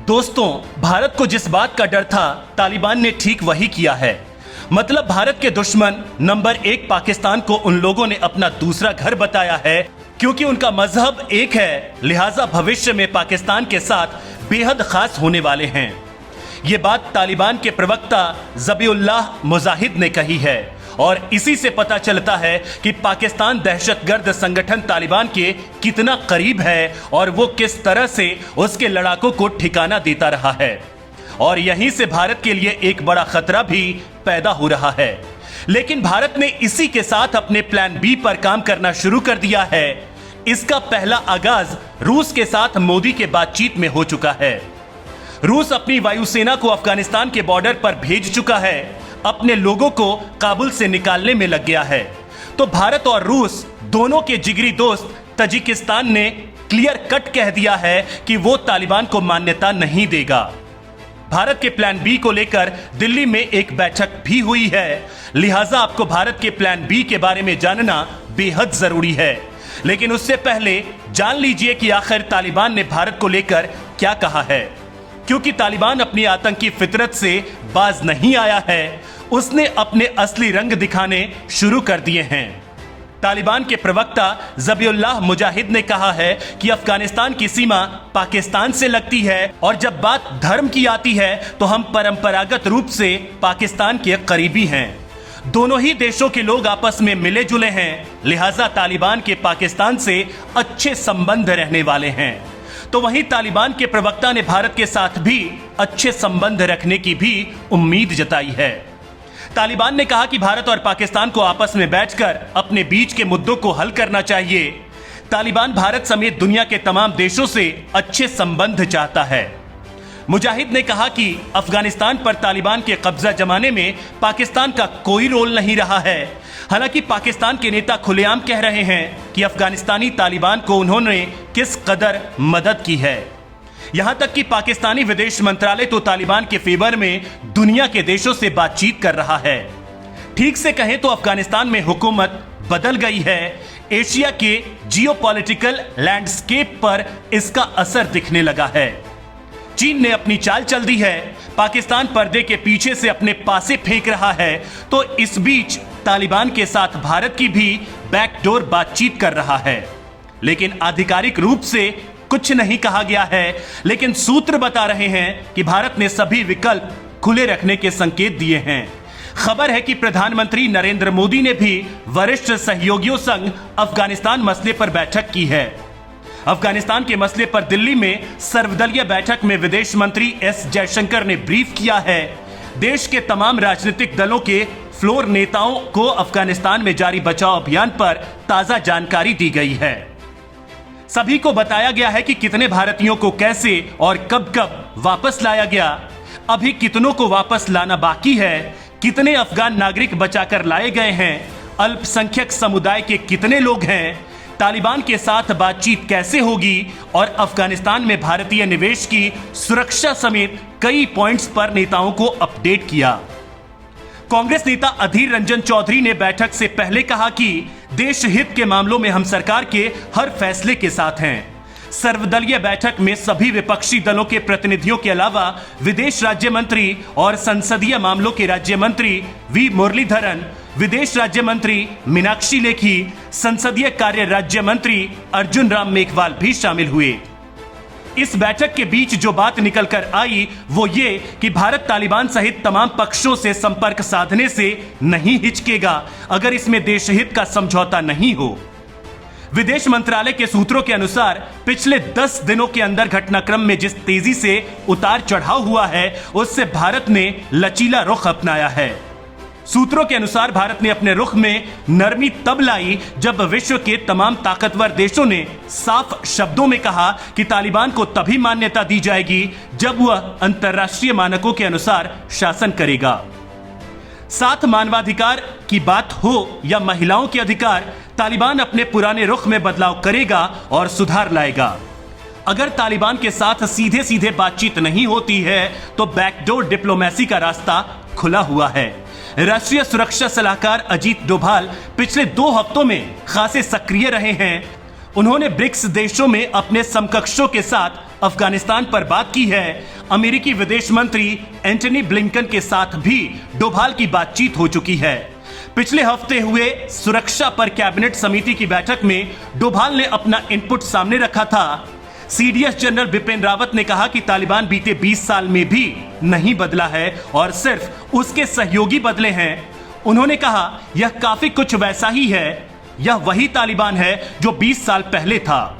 दोस्तों, भारत को जिस बात का डर था, तालिबान ने ठीक वही किया है। मतलब भारत के दुश्मन नंबर 1 पाकिस्तान को उन लोगों ने अपना दूसरा घर बताया है, क्योंकि उनका मजहब एक है, लिहाजा भविष्य में पाकिस्तान के साथ बेहद खास होने वाले हैं। ये बात तालिबान के प्रवक्ता ज़बीउल्लाह मुजाहिद ने कही है और इसी से पता चलता है कि पाकिस्तान दहशतगर्द संगठन तालिबान के कितना करीब है और वो किस तरह से उसके लड़ाकों को ठिकाना देता रहा है। और यहीं से भारत के लिए एक बड़ा खतरा भी पैदा हो रहा है। लेकिन भारत ने इसी के साथ अपने प्लान बी पर काम करना शुरू कर दिया है। इसका पहला आगाज रूस के साथ मोदी के बातचीत में हो चुका है। रूस अपनी वायुसेना को अफगानिस्तान के बॉर्डर पर भेज चुका है, अपने लोगों को काबुल से निकालने में लग गया है। तो भारत और रूस दोनों के जिगरी दोस्त तजिकिस्तान ने क्लियर कट कह दिया है कि वो तालिबान को मान्यता नहीं देगा। भारत के प्लान बी को लेकर दिल्ली में एक बैठक भी हुई है, लिहाजा आपको भारत के प्लान बी के बारे में जानना बेहद जरूरी है। लेकिन उससे पहले जान लीजिए कि आखिर तालिबान ने भारत को लेकर क्या कहा है, क्योंकि तालिबान अपनी आतंकी फितरत से बाज नहीं आया है, उसने अपने असली रंग दिखाने शुरू कर दिए हैं। तालिबान के प्रवक्ता ज़बीउल्लाह मुजाहिद ने कहा है कि अफगानिस्तान की सीमा पाकिस्तान से लगती है और जब बात धर्म की आती है तो हम परंपरागत रूप से पाकिस्तान के करीबी हैं। दोनों ही देशों के लोग आपस में मिले जुले हैं, लिहाजा तालिबान के पाकिस्तान से अच्छे संबंध रहने वाले हैं। तो वहीं तालिबान के प्रवक्ता ने भारत के साथ भी अच्छे संबंध रखने की भी उम्मीद जताई है। तालिबान ने कहा कि भारत और पाकिस्तान को आपस में बैठकर अपने बीच के मुद्दों को हल करना चाहिए। तालिबान भारत समेत दुनिया के तमाम देशों से अच्छे संबंध चाहता है। मुजाहिद ने कहा कि अफगानिस्तान पर तालिबान के कब्जा जमाने में पाकिस्तान का कोई रोल नहीं रहा है। हालांकि पाकिस्तान के नेता खुलेआम कह रहे हैं कि अफगानिस्तानी तालिबान को उन्होंने किस कदर मदद की है। यहां तक कि पाकिस्तानी विदेश मंत्रालय तो तालिबान के फेवर में दुनिया के देशों से बातचीत कर रहा है। ठीक से कहें तो अफगानिस्तान में हुकूमत बदल गई है। एशिया के जियोपॉलिटिकल लैंडस्केप पर इसका असर दिखने लगा है। चीन ने अपनी चाल चल दी है, पाकिस्तान पर्दे के पीछे से अपने पासे फेंक रहा है, तो इस बीच तालिबान के साथ भारत की भी बैकडोर बातचीत कर रहा है। लेकिन आधिकारिक रूप से कुछ नहीं कहा गया है, लेकिन सूत्र बता रहे हैं कि भारत ने सभी विकल्प खुले रखने के संकेत दिए हैं। खबर है कि प्रधानमंत्री नरेंद्र मोदी ने भी वरिष्ठ सहयोगियों संग अफगानिस्तान मसले पर बैठक की है। अफगानिस्तान के मसले पर दिल्ली में सर्वदलीय बैठक में विदेश मंत्री एस जयशंकर ने ब्रीफ किया है। देश के तमाम राजनीतिक दलों के फ्लोर नेताओं को अफगानिस्तान में जारी बचाव अभियान पर ताजा जानकारी दी गई है। सभी को बताया गया है कि कितने भारतीयों को कैसे और कब कब वापस लाया गया, अभी कितनों को वापस लाना बाकी है, कितने अफगान नागरिक बचाकर लाए गए हैं, अल्पसंख्यक समुदाय के कितने लोग हैं, तालिबान के साथ बातचीत कैसे होगी और अफगानिस्तान में भारतीय निवेश की सुरक्षा समेत कई पॉइंट्स पर नेताओं को अपडेट किया। कांग्रेस नेता अधीर रंजन चौधरी ने बैठक से पहले कहा कि देश हित के मामलों में हम सरकार के हर फैसले के साथ हैं। सर्वदलीय बैठक में सभी विपक्षी दलों के प्रतिनिधियों के अलावा विदेश राज्य मंत्री और संसदीय मामलों के राज्य मंत्री वी मुरलीधरन, विदेश राज्य मंत्री मीनाक्षी लेखी, संसदीय कार्य राज्य मंत्री अर्जुन राम मेघवाल भी शामिल हुए। इस बैठक के बीच जो बात निकल कर आई वो ये कि भारत तालिबान सहित तमाम पक्षों से संपर्क साधने से नहीं हिचकेगा अगर इसमें देशहित का समझौता नहीं हो। विदेश मंत्रालय के सूत्रों के अनुसार पिछले 10 दिनों के अंदर घटनाक्रम में जिस तेजी से उतार चढ़ाव हुआ है, उससे भारत ने लचीला रुख अपनाया है। सूत्रों के अनुसार भारत ने अपने रुख में नरमी तब लाई जब विश्व के तमाम ताकतवर देशों ने साफ शब्दों में कहा कि तालिबान को तभी मान्यता दी जाएगी जब वह अंतर्राष्ट्रीय मानकों के अनुसार शासन करेगा। साथ मानवाधिकार की बात हो या महिलाओं के अधिकार, तालिबान अपने पुराने रुख में बदलाव करेगा और सुधार लाएगा। अगर तालिबान के साथ सीधे सीधे बातचीत नहीं होती है तो बैकडोर डिप्लोमेसी का रास्ता खुला हुआ है। राष्ट्रीय सुरक्षा सलाहकार अजीत डोभाल पिछले 2 हफ्तों में खासे सक्रिय रहे हैं। उन्होंने ब्रिक्स देशों में अपने समकक्षों के साथ अफगानिस्तान पर बात की है। अमेरिकी विदेश मंत्री एंटनी ब्लिंकन के साथ भी डोभाल की बातचीत हो चुकी है। पिछले हफ्ते हुए सुरक्षा पर कैबिनेट समिति की बैठक में डोभाल ने अपना इनपुट सामने रखा था। सीडीएस जनरल बिपिन रावत ने कहा कि तालिबान बीते 20 साल में भी नहीं बदला है और सिर्फ उसके सहयोगी बदले हैं। उन्होंने कहा यह काफी कुछ वैसा ही है, यह वही तालिबान है जो 20 साल पहले था।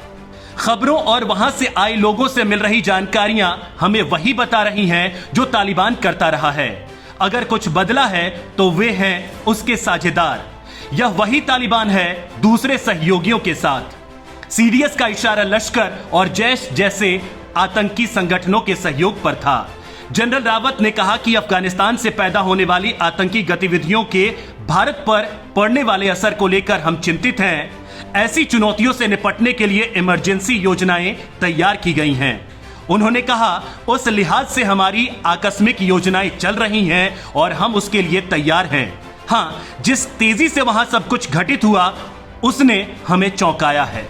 खबरों और वहां से आए लोगों से मिल रही जानकारियां हमें वही बता रही हैं जो तालिबान करता रहा है। अगर कुछ बदला है तो वे हैं उसके साझेदार। यह वही तालिबान है दूसरे सहयोगियों के साथ। सीडीएस का इशारा लश्कर और जैश जैसे आतंकी संगठनों के सहयोग पर था। जनरल रावत ने कहा कि अफगानिस्तान से पैदा होने वाली आतंकी गतिविधियों के भारत पर पड़ने वाले असर को लेकर हम चिंतित हैं। ऐसी चुनौतियों से निपटने के लिए इमरजेंसी योजनाएं तैयार की गई हैं। उन्होंने कहा उस लिहाज से हमारी आकस्मिक योजनाएं चल रही हैं और हम उसके लिए तैयार हैं। हाँ, जिस तेजी से वहां सब कुछ घटित हुआ उसने हमें चौंकाया है।